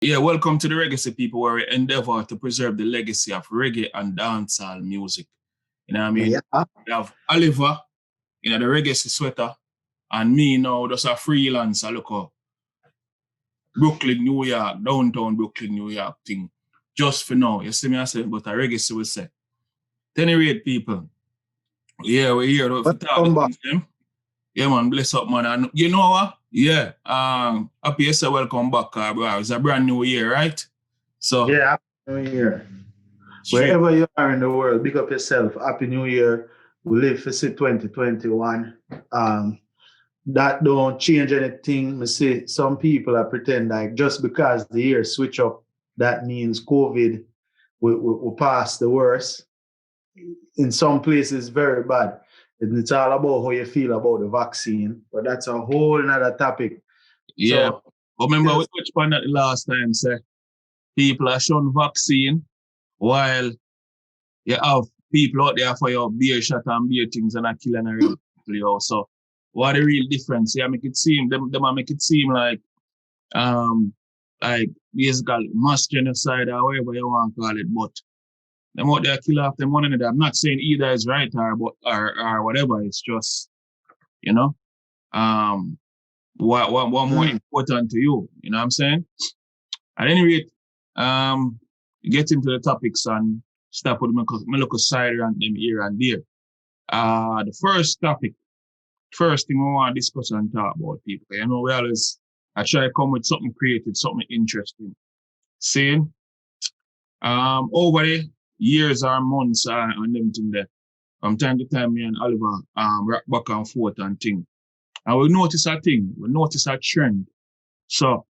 Yeah, welcome to the Reggaecy people, where we endeavor to preserve the legacy of reggae and dancehall music. You know what I mean? Yeah. We have Oliver, the Reggaecy sweater, and me now, just a freelancer, look up. Brooklyn, New York, downtown Brooklyn, New York thing. Just for now, you see me I say, but a Reggaecy will say. At any rate, people, yeah, we're here to talk to them. Yeah, man, bless up, man. And you know what? Yeah, happy you say welcome back, bro. It's a brand new year, right? So yeah, Happy New Year. Wherever you are in the world, big up yourself. Happy New Year. We live for 2021. That don't change anything. I see some people are pretend like just because the year switch up, that means COVID will pass the worst. In some places, very bad. And it's all about how you feel about the vaccine, but that's a whole other topic. Yeah, so, but remember we touched on that last time, say people are showing vaccine while you have people out there for your beer shot and beer things and not killing a real people. So what the real difference? Yeah, make it seem them make it seem like basically mass genocide or whatever you want to call it, but them out there kill off them one another. I'm not saying either is right or whatever. It's just, what more important to you. You know what I'm saying? At any rate, get into the topics and start with my local side and them here and there. The first thing we want to discuss and talk about, people. You know, I try to come with something creative, something interesting. Saying, over the years or months and them thing there, from time to time, me and Oliver rock back and forth and thing. And we notice a thing, we notice a trend. So,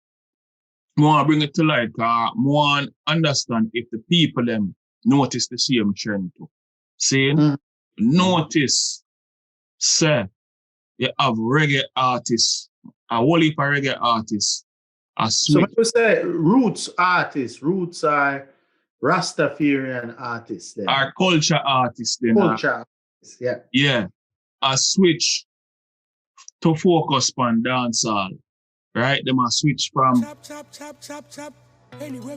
I want to bring it to light, I want to understand if the people them notice the same trend too. Saying, notice, say, you have reggae artists, a whole heap of reggae artists. So when you say roots artists, roots are Rastafarian artists then. Our culture artists then. Culture artists, yeah. Yeah. A switch to focus on dancehall. Right? Them a switch from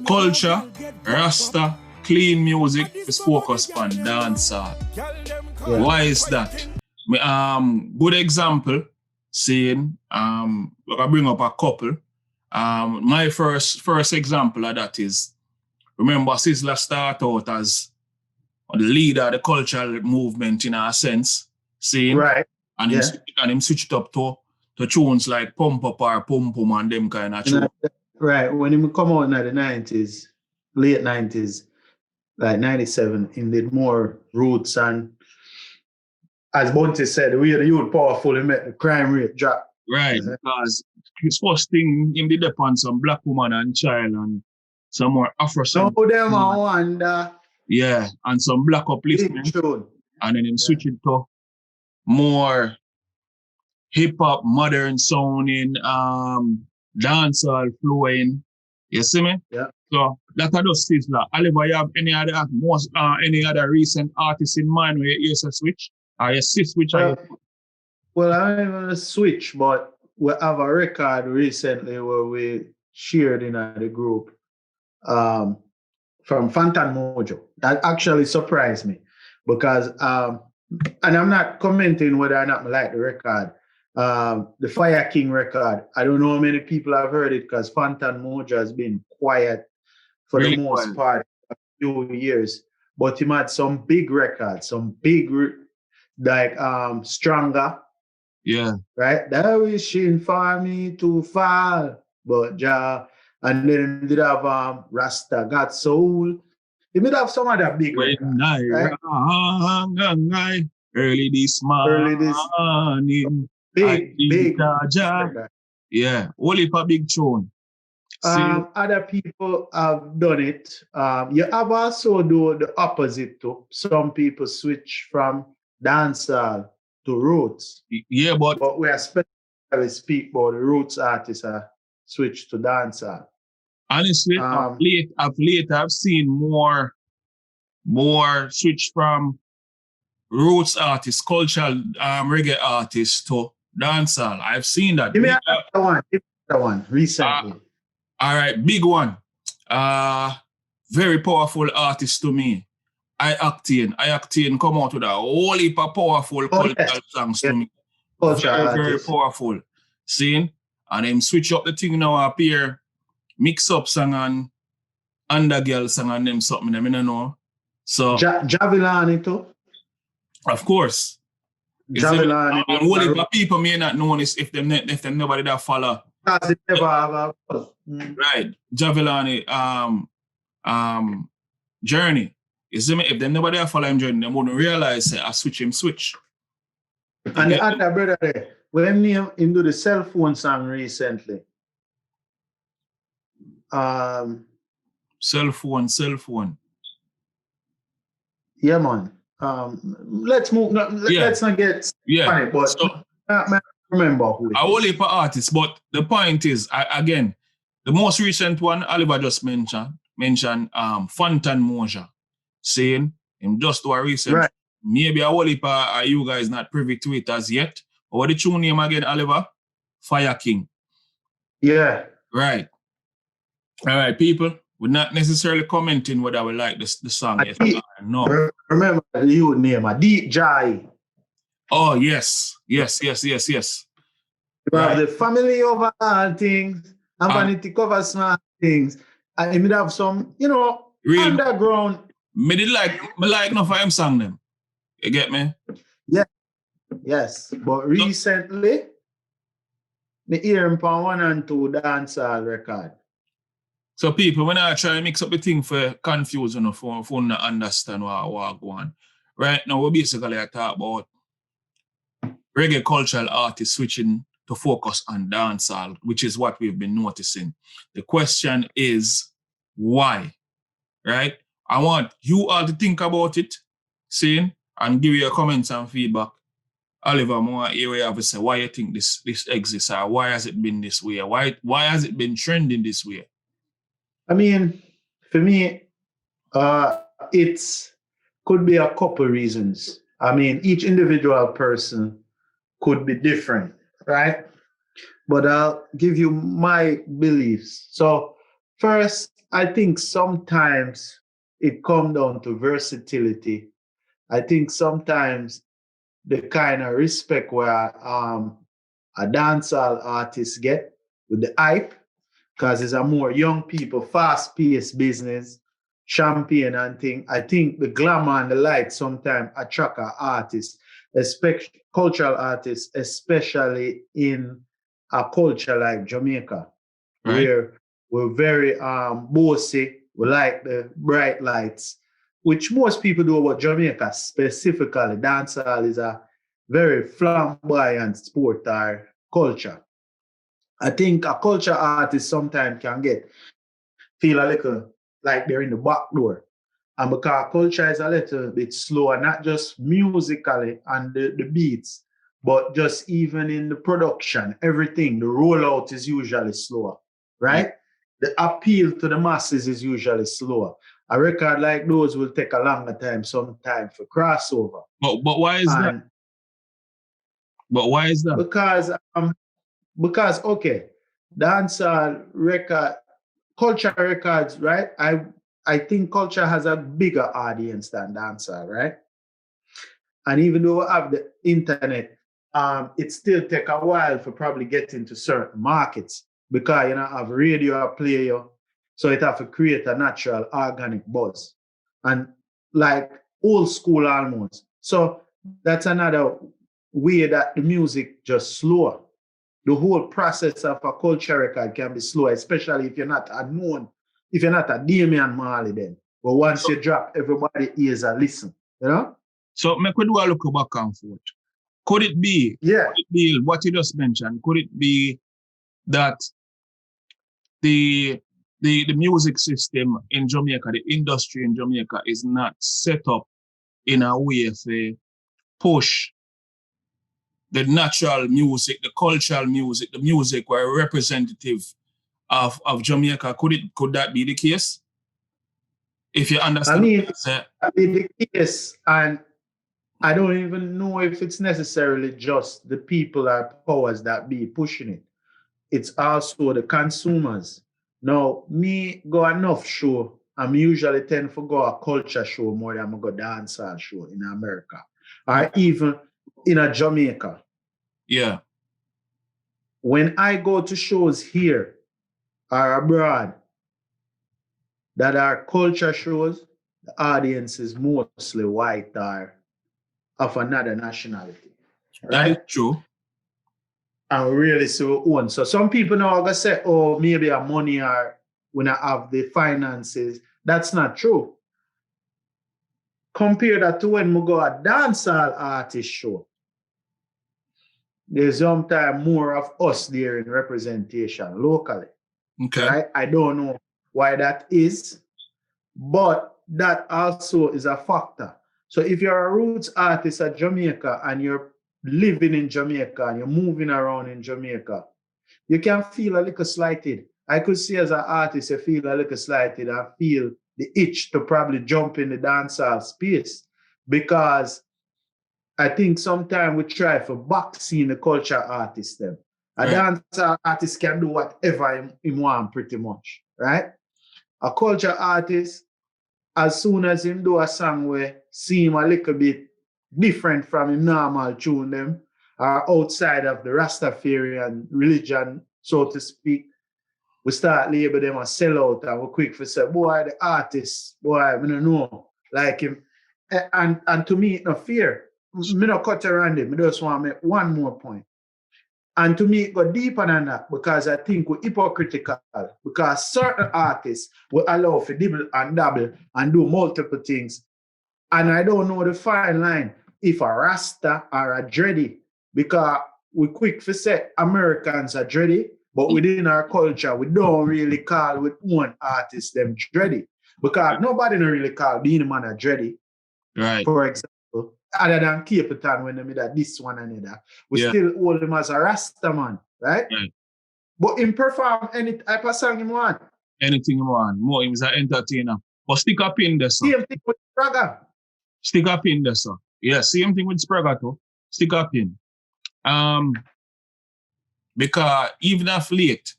culture, Rasta, clean music is focused on dancehall. Yeah. Why is that? Good example, saying, I bring up a couple. My first example of that is, remember Sizzla start out as the leader of the cultural movement in a sense, saying, right. And him switched up to tunes like Pump Up or Pum Pum and them kind of tunes. Right, when he come out in the 90s, late 90s, like 97, he did more roots, and as Bunty said, the way the youth powerful, he made the crime rate drop. Right, because his first thing, he did upon some black woman and child and some more Afro. Some of them I wonder. Yeah, and some black upliftment. And then him switch it to more hip-hop, modern sounding, dancehall flowing. You see me? Yeah. So that are just Sizzla. Oliver, you have any other recent artists in mind where you use a switch? Or you see switch? Well, I don't even switch, but we have a record recently where we shared in the group from Fantan Mojo. That actually surprised me because, and I'm not commenting whether or not I like the record. The Fire King record, I don't know how many people have heard it because Fantan Mojo has been quiet for really the most part a few years. But he had some big records, some big, like Stronger. Yeah. Right? They're wishing for me to fall. But and then he did have Rasta Got Soul. He did have some other big records. Right? Early this morning. Big. Yeah, only for big tune. Other people have done it. You have also do the opposite too. Some people switch from dancehall to roots. Yeah, but we especially speak about the roots artists switch to dancehall. Honestly, of late I've seen more switch from roots artists, cultural reggae artists to dancehall. I've seen that. Give me another one recently. All right, big one. very powerful artist to me. I-Octane. I-Octane come out with a whole heap of powerful cultural songs to me. Very powerful. Seeing? And him switch up the thing now appear, mix up song and undergirl song and them something, I don't know. So Javilani too. Of course. Javilani. And what if people may not know this if them nobody that follow. Because it never have a Right. Javilani journey. You see me? If they nobody that follow him journey, they wouldn't realize I switch. And the other brother there, when him do the cell phone song recently. Cell phone. Yeah, man. Let's move. Let's not get funny, but so, I remember who it is. I will heap artists, but the point is, again, the most recent one Oliver just mentioned Fantan Moja, saying him just do a recent. Right. Maybe a whole heap of you guys not privy to it as yet. But what the tune name again, Oliver? Fire King. Yeah. Right. All right, people. We're not necessarily commenting whether we like the song yet. No. Remember the youth name, Deep Jai. Oh, yes. You have the family over all things, and vanity covers small things. And you have some, real underground. Me like enough of him song them. You get me? Yeah. Yes. But recently, me hear him on 1 and 2 dancehall record. So people, when I try to mix up the thing for confusion for not understand what go on. Right now, we basically talk about reggae cultural artists switching to focus on dancehall, which is what we've been noticing. The question is, why? Right? I want you all to think about it, and give your comments and feedback. Oliver, more here you have to say why you think this exists, or why has it been this way? Why has it been trending this way? I mean, for me, it could be a couple reasons. I mean, each individual person could be different, right? But I'll give you my beliefs. So first, I think sometimes it comes down to versatility. I think sometimes the kind of respect where a dancehall artist get with the hype, because it's a more young people, fast-paced business, champagne and thing. I think the glamour and the light sometimes attract our artists, especially cultural artists, especially in a culture like Jamaica, right, where we're very bossy. We like the bright lights, which most people do about Jamaica specifically. Dancehall is a very flamboyant sport or culture. I think a culture artist sometimes can feel a little like they're in the back door. And because culture is a little bit slower, not just musically and the beats, but just even in the production, everything, the rollout is usually slower, right? The appeal to the masses is usually slower. A record like those will take a longer time, sometime for crossover. But why is that? But why is that? Because okay, dancehall record, culture records, right? I think culture has a bigger audience than dancehall, right? And even though we have the internet, it still take a while for probably get into certain markets because you know have radio play you, so it have to create a natural organic buzz and like old school almost. So that's another way that the music just slower. The whole process of a culture record can be slow, especially if you're not a known, if you're not a Damian Marley then. But once you drop, everybody ears a listen, you know? So me could do a look back and forth. Could it be, what you just mentioned, could it be that the music system in Jamaica, the industry in Jamaica is not set up in a way to push the natural music, the cultural music, the music were representative of Jamaica? Could that be the case? If you understand, I mean the case, and I don't even know if it's necessarily just the people or powers that be pushing it. It's also the consumers. Now, me go enough show. I'm usually tend to go a culture show more than I go dancehall show in America. Or even in a Jamaica. Yeah. When I go to shows here or abroad that are culture shows, the audience is mostly white or of another nationality. That is Right? true. And really so one. So some people now are gonna say, oh, maybe a money or when I have the finances. That's not true. Compare that to when we go a dancehall artist show. There's sometimes more of us there in representation locally. Okay. Right? I don't know why that is, but that also is a factor. So if you're a roots artist at Jamaica and you're living in Jamaica and you're moving around in Jamaica, you can feel a little slighted. I could see as an artist, you feel a little slighted and feel the itch to probably jump in the dancehall space because I think sometimes we try for boxing the culture artist them. A dancehall artist can do whatever he want pretty much, right? A culture artist, as soon as him do a song where seem a little bit different from him normal tune them, or outside of the Rastafarian religion, so to speak, we start label them a sellout and we quick for say, boy, the artist, boy, I don't know. Like him. And to me, no fear. Me no cut around it. Me just want to make one more point. And to me, it go deeper than that because I think we're hypocritical because certain artists will allow for dibble and dabble and do multiple things. And I don't know the fine line if a Rasta or a Dready, because we quick for say Americans are Dready, but within our culture, we don't really call with one artist them Dready. Because nobody don't really call Beenie Man a Dready. Right. For example, other than Capleton when they made that this one and that. We still hold him as a Rasta man, right? But him perform any type of song he want. Anything you want. More him is an entertainer. But stick up in there, sir. Same thing with Spraga. Stick up in there, sir. Yeah, same thing with Spraga too. Stick up in. Because even if late,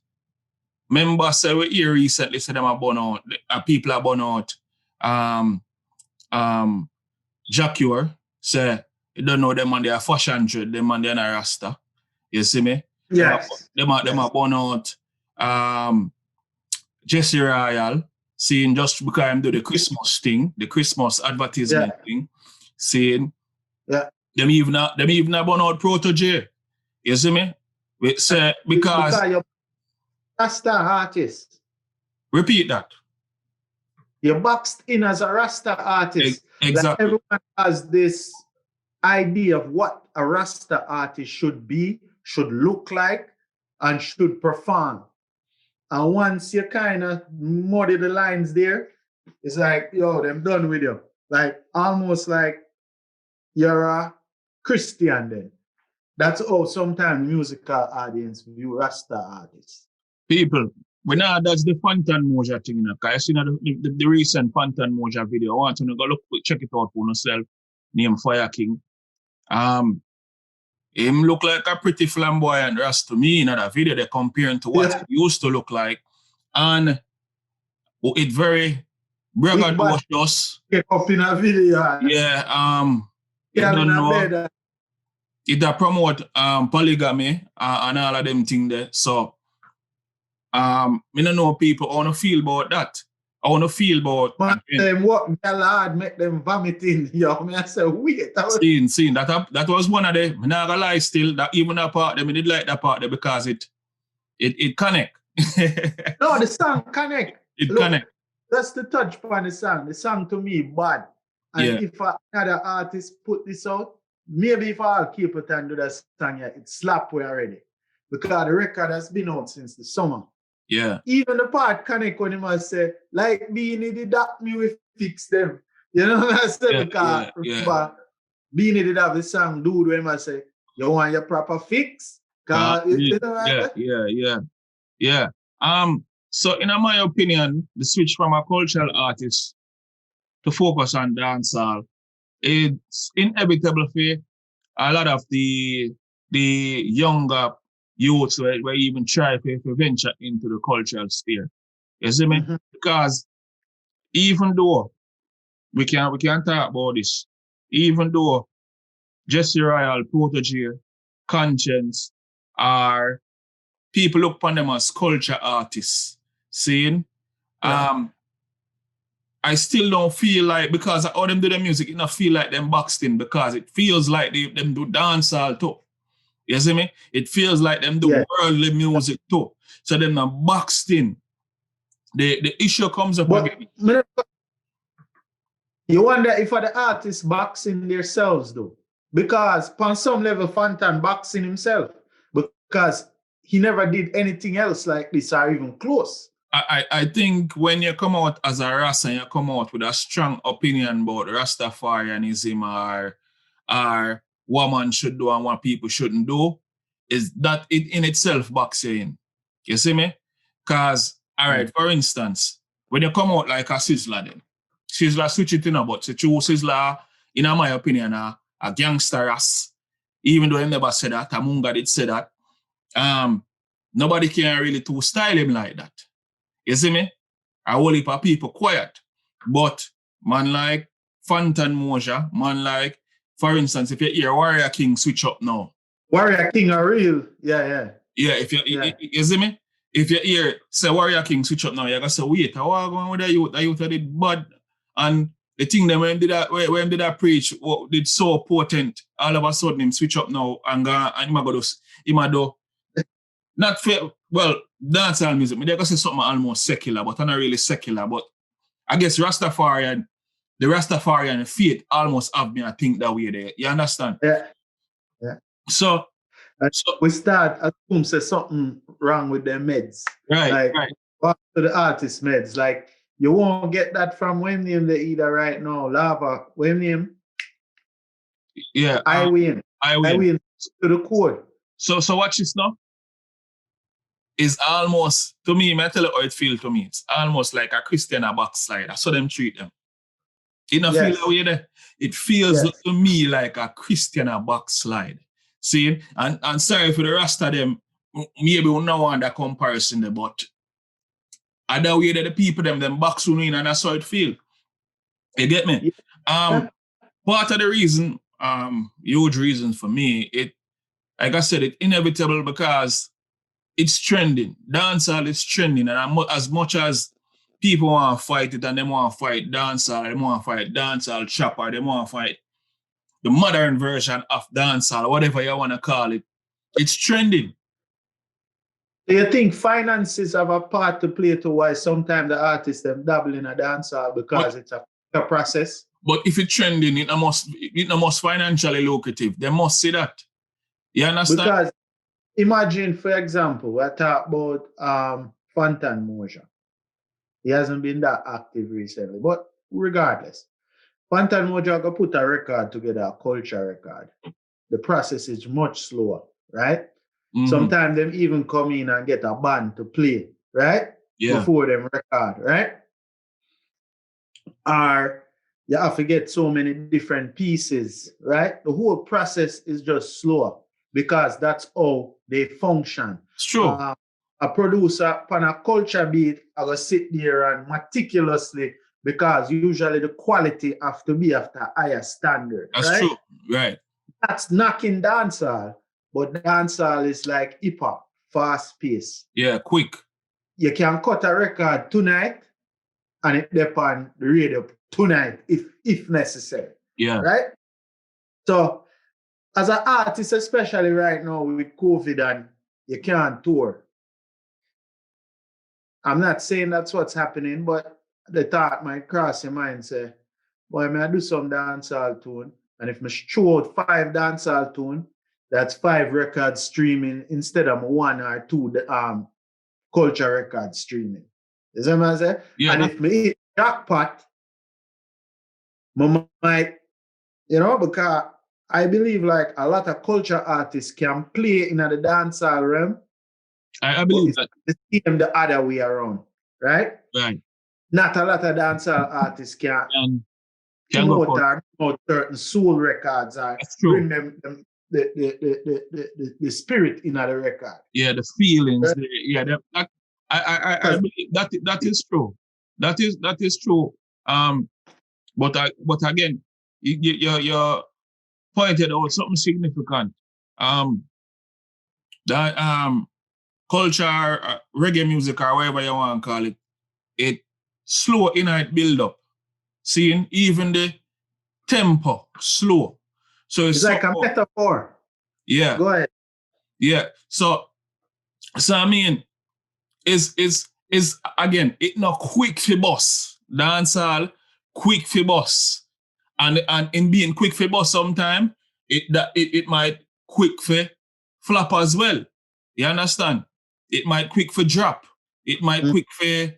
remember say we here recently say them are born out, people are born out. Jacure say you don't know them and they are fashion trade, them and they are Rasta. You see me? Yes. Them are born out. Jesse Royal, seeing just because I'm doing the Christmas thing, the Christmas advertisement thing, seeing them even are born out protege. You see me? We say because you're Rasta artist. Repeat that. You're boxed in as a Rasta artist. Exactly. Like everyone has this idea of what a Rasta artist should be, should look like, and should perform. And once you kind of muddy the lines there, it's like, yo, them done with you. Like almost like you're a Christian then. That's how sometimes musical audience view Rasta artists. People, that's the Fantan Moja thing. Because you see the recent Fantan Moja video. I want you to go look, check it out for yourself. Name Fire King. Him look like a pretty flamboyant Rasta to me in that video. They're comparing to what he used to look like. And it very braggadocious. Get up in a video. Yeah, you don't know. It promote polygamy and all of them things there. So I don't know people I want to feel about that. I want to feel about what girl hard make them vomiting. Yo, me I say wait. Seeing that was one of the I'm not gonna lie still that even that part them I did like that part there because it connect. No, the song connect. It connect. That's the touch upon the song. The song to me bad. And if another artist put this out, maybe if I'll keep it and do that song, it slap way already. Because the record has been out since the summer. Yeah. Even the part connect when he must say, like Beanie did that, me we fix them. You know what I say? Because remember, Beanie did have the song, dude, when he must say, you want your proper fix? You know Yeah. So in my opinion, the switch from a cultural artist to focus on dancehall, it's inevitable for a lot of the younger youths where even try to venture into the cultural sphere. You see me? Because even though we can talk about this, even though Jesse Royal, Protege, Conscience are people look upon them as culture artists, seeing? I still don't feel like, because all them do the music, it don't feel like them boxed in, because it feels like them do dancehall too. You see me? It feels like them do worldly music too. So them are boxed in. The issue comes up again. You wonder if the artists boxing themselves though. Because on some level, Fantan boxing himself. Because he never did anything else like this or even close. I think when you come out as a Rasta and you come out with a strong opinion about Rastafarianism or what man should do and what people shouldn't do, is that it in itself box you in. You see me? Because, all right, for instance, when you come out like a Sizzla then, Sizzla switch it in about, so true Sizzla, in my opinion, a gangster ass. Even though he never said that, Amunga did say that. Nobody can really too style him like that. You see me? A whole heap of people quiet. But man like Fantan Moja, man like, for instance, if you hear Warrior King switch up now. Warrior King are real. Yeah. Yeah, if you see me? If you hear say Warrior King switch up now, you're gonna say, wait, how are going with the youth? The youth did bad. And the thing that when did that preach did so potent, all of a sudden him switch up now and him do not fair. Well, dancehall music. They're gonna say something almost secular, but not really secular. But I guess the Rastafarian faith almost have me, I think, that way there. You understand? Yeah. So we start assume say something wrong with their meds. Right. Back to the artist meds. Like you won't get that from when name they either right now. Lava. When name? Yeah. I win to the code. So watch this now. Is almost, to me, I tell you how it feels to me. It's almost like a Christian backslider. So them treat them. You don't feel that way there? It feels to me like a Christian backslide. See? And sorry for the rest of them, maybe we don't want that comparison there, but other way that the people them box in and that's how it feel. You get me? Part of the reason, huge reason for me, like I said, it's inevitable because it's trending. Dancehall is trending, and as much as people want to fight it and they want to fight dancehall, they want to fight dancehall chopper, they want to fight the modern version of dancehall, whatever you want to call it, it's trending. Do you think finances have a part to play to why sometimes the artists them dabble in a dancehall because it's a process? But if it's trending, it must financially lucrative. They must see that. You understand? Because imagine, for example, we talk about Fantan Moja. He hasn't been that active recently. But regardless, Fantan Moja can put a record together, a culture record. The process is much slower, right? Mm-hmm. Sometimes them even come in and get a band to play, right? Yeah. Before them record, right? Or you have to get so many different pieces, right? The whole process is just slower because that's how they function. It's true. A producer on a culture beat, I will sit there and meticulously, because usually the quality have to be after a higher standard. That's right? true, right? That's knocking dancehall, but dancehall is like hip hop, fast pace. Yeah, quick. You can cut a record tonight and it dep on the radio tonight if necessary. Yeah. Right? So as an artist, especially right now with COVID and you can't tour. I'm not saying that's what's happening, but the thought might cross your mind, say, boy, may I do some dancehall tune? And if I show out 5 dancehall tune, that's 5 records streaming instead of 1 or 2 culture records streaming. You see what I'm saying? Yeah, and if me hit jackpot, I might, because I believe like a lot of culture artists can play in the dancehall realm. I believe that. The same the other way around, right? Right. Not a lot of dancehall artists can promote certain soul records or bring them the spirit in the record. Yeah, the feelings. Right? I believe that is true. That is true. But again, you pointed out something significant. That culture, reggae music, or whatever you want to call it, it slow in it build up. Seeing even the tempo slow. So it's like a metaphor. Yeah. Go ahead. Yeah. So I mean, is again, it not quick for boss. Dancehall, quick for boss. And in being quick for boss sometime, it might quick for flop as well. You understand? It might quick for drop. It might quick for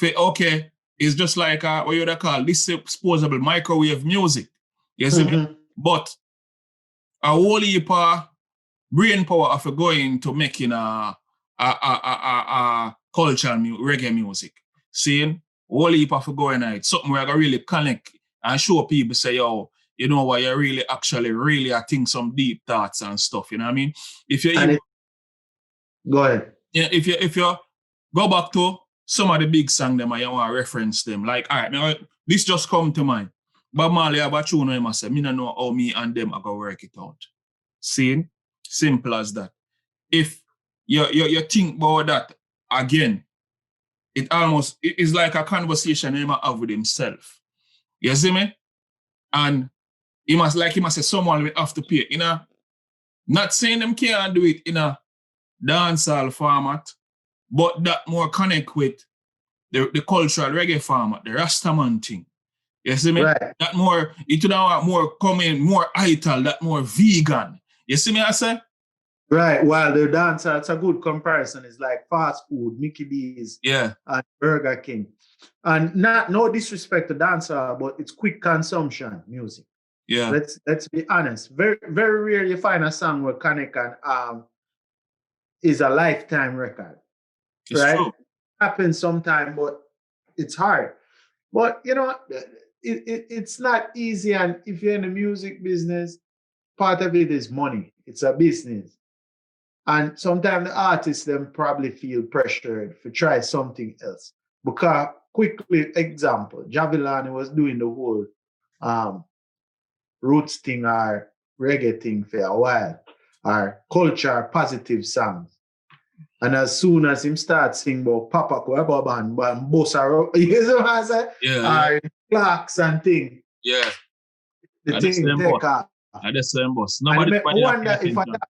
okay. It's just like what you would call disposable microwave music. You see me? But a whole heap of brain power of going to making a cultural reggae music. Seeing whole heap of going at it. Something where I can really connect and show people say, yo, you know what, you really I think some deep thoughts and stuff. You know what I mean? If you go ahead. Yeah, if you go back to some of the big songs them and you want to reference them, like, all right, now this just come to mind. Bob Marley have a tune him and say, me don't know how me and them are gonna work it out. Seeing? Simple as that. If you think about that again, it is like a conversation he might have with himself. You see me? And he must say someone will have to pay. You know, not saying them can't do it in a dancehall format, but that more connect with the cultural reggae format, the Rastaman thing. You see me? Right. That more, it would have more coming, more ital, that more vegan. You see me, I say? Right. While the dancer, it's a good comparison. It's like fast food, Mickey D's, and Burger King. And no disrespect to dancer, but it's quick consumption music. Yeah. Let's be honest. Very, very rare you find a song where Connect and is a lifetime record. It's right? true. It happens sometime, but it's hard. But you know, it's not easy. And if you're in the music business, part of it is money. It's a business. And sometimes the artists them probably feel pressured to try something else. Because quickly, example, Javilani was doing the whole roots thing or reggae thing for a while, or culture positive songs. And as soon as him start singing about Papa Kwaba and Bossa, you know what I say? Yeah. Clocks and thing. Yeah. The thing take off. The same boss. Nobody wonder if I that.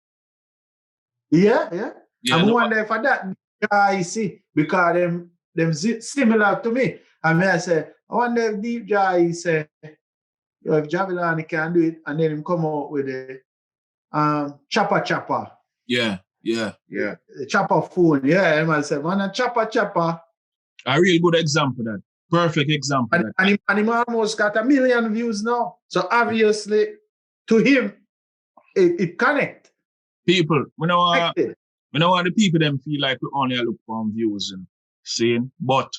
Yeah. I wonder if I that I see because them similar to me. And I say, I wonder if Deep Jai say, if Javilani can do it, and then him come out with the chopper. Yeah. The chopper phone. Yeah, and I said, man, a chopper. A real good example that. Perfect example. And him almost got 1 million views now. So obviously, to him, it connect. People, we don't want the people them feel like we only look for views and seeing, but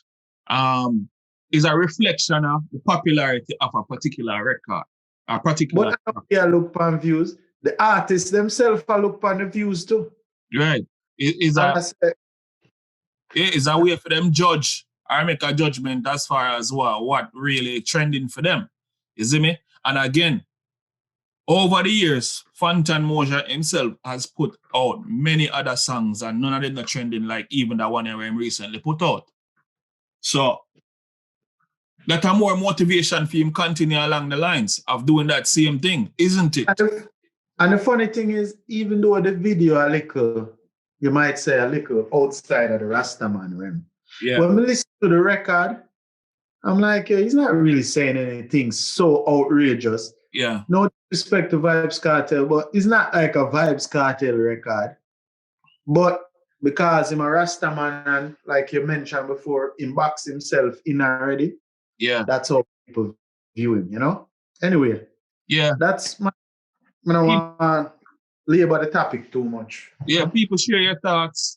it's a reflection of the popularity of a particular record. But I don't look for views. The artists themselves look for the views too. Right. It's a way for them judge or make a judgment as far as what really trending for them. You see me? And again, over the years, Fantan Mojah himself has put out many other songs and none of them are trending like even that one he recently put out. So that a more motivation for him continue along the lines of doing that same thing, isn't it? And the funny thing is, even though the video a little, you might say a little outside of the Rastaman realm. Yeah. When we listen to the record, I'm like, he's not really saying anything so outrageous. Yeah. No disrespect to Vybz Kartel, but it's not like a Vybz Kartel record. But because he's a Rastaman and like you mentioned before, he backs himself in already. Yeah. That's how people view him, you know? Anyway. Yeah. That's my I don't want to labor the topic too much. Yeah, people share your thoughts.